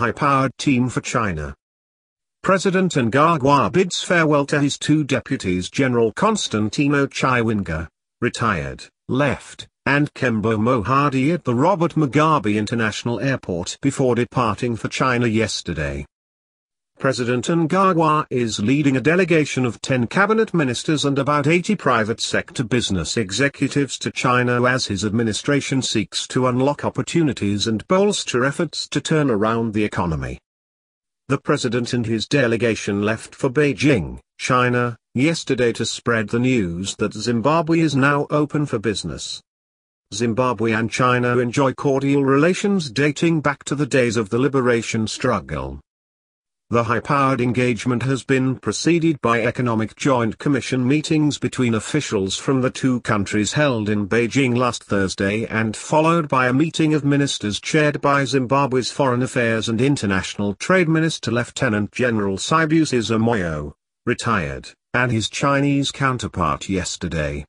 high-powered team for China. President Mnangagwa bids farewell to his two deputies, General Constantino Chiwenga, retired, left, and Kembo Mohadi at the Robert Mugabe International Airport before departing for China yesterday. President Mnangagwa is leading a delegation of 10 cabinet ministers and about 80 private sector business executives to China as his administration seeks to unlock opportunities and bolster efforts to turn around the economy. The president and his delegation left for Beijing, China, yesterday to spread the news that Zimbabwe is now open for business. Zimbabwe and China enjoy cordial relations dating back to the days of the liberation struggle. The high-powered engagement has been preceded by Economic Joint Commission meetings between officials from the two countries held in Beijing last Thursday and followed by a meeting of ministers chaired by Zimbabwe's Foreign Affairs and International Trade Minister Lieutenant General Sibusiso Moyo, retired, and his Chinese counterpart yesterday.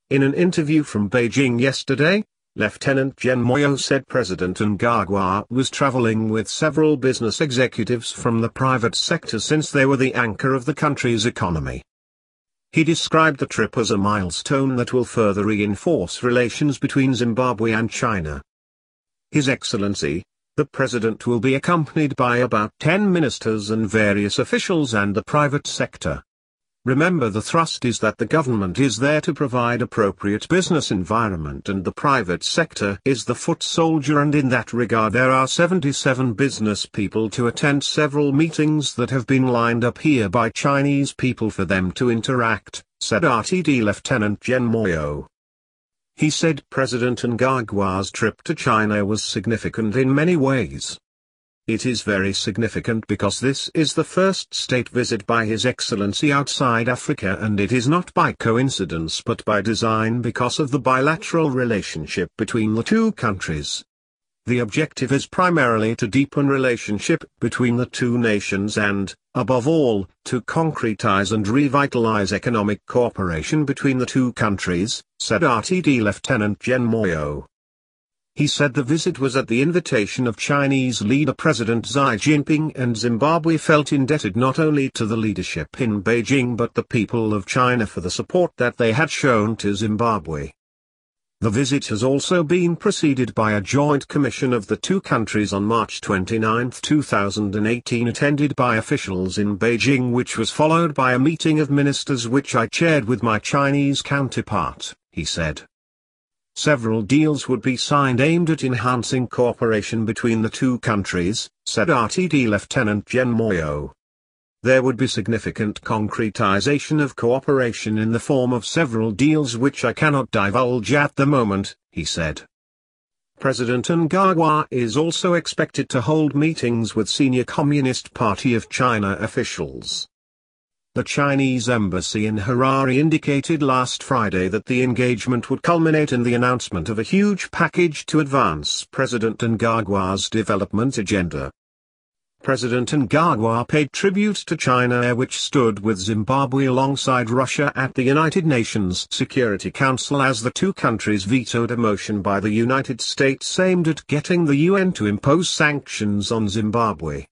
In an interview from Beijing yesterday, Lieutenant Gen Moyo said President Mnangagwa was traveling with several business executives from the private sector since they were the anchor of the country's economy. He described the trip as a milestone that will further reinforce relations between Zimbabwe and China. His Excellency, the President will be accompanied by about 10 ministers and various officials and the private sector. Remember, the thrust is that the government is there to provide appropriate business environment and the private sector is the foot soldier, and in that regard there are 77 business people to attend several meetings that have been lined up here by Chinese people for them to interact, said RTD Lieutenant Gen Moyo. He said President Mnangagwa's trip to China was significant in many ways. It is very significant because this is the first state visit by His Excellency outside Africa, and it is not by coincidence but by design because of the bilateral relationship between the two countries. The objective is primarily to deepen relationship between the two nations and, above all, to concretize and revitalize economic cooperation between the two countries, said RTD Lieutenant Gen Moyo. He said the visit was at the invitation of Chinese leader President Xi Jinping, and Zimbabwe felt indebted not only to the leadership in Beijing but the people of China for the support that they had shown to Zimbabwe. The visit has also been preceded by a joint commission of the two countries on March 29, 2018, attended by officials in Beijing, which was followed by a meeting of ministers which I chaired with my Chinese counterpart, he said. Several deals would be signed aimed at enhancing cooperation between the two countries, said RTD Lieutenant Gen Moyo. There would be significant concretization of cooperation in the form of several deals which I cannot divulge at the moment, he said. President Mnangagwa is also expected to hold meetings with senior Communist Party of China officials. The Chinese embassy in Harare indicated last Friday that the engagement would culminate in the announcement of a huge package to advance President Mnangagwa's development agenda. President Mnangagwa paid tribute to China, which stood with Zimbabwe alongside Russia at the United Nations Security Council, as the two countries vetoed a motion by the United States aimed at getting the UN to impose sanctions on Zimbabwe.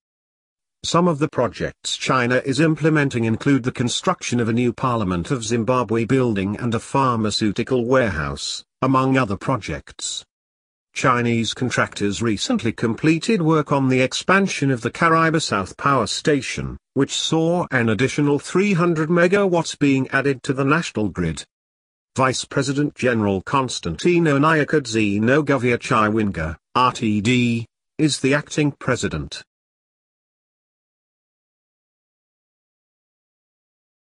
Some of the projects China is implementing include the construction of a new Parliament of Zimbabwe building and a pharmaceutical warehouse, among other projects. Chinese contractors recently completed work on the expansion of the Kariba South Power Station, which saw an additional 300 megawatts being added to the national grid. Vice President General Constantino Chiwenga, RTD, is the acting president.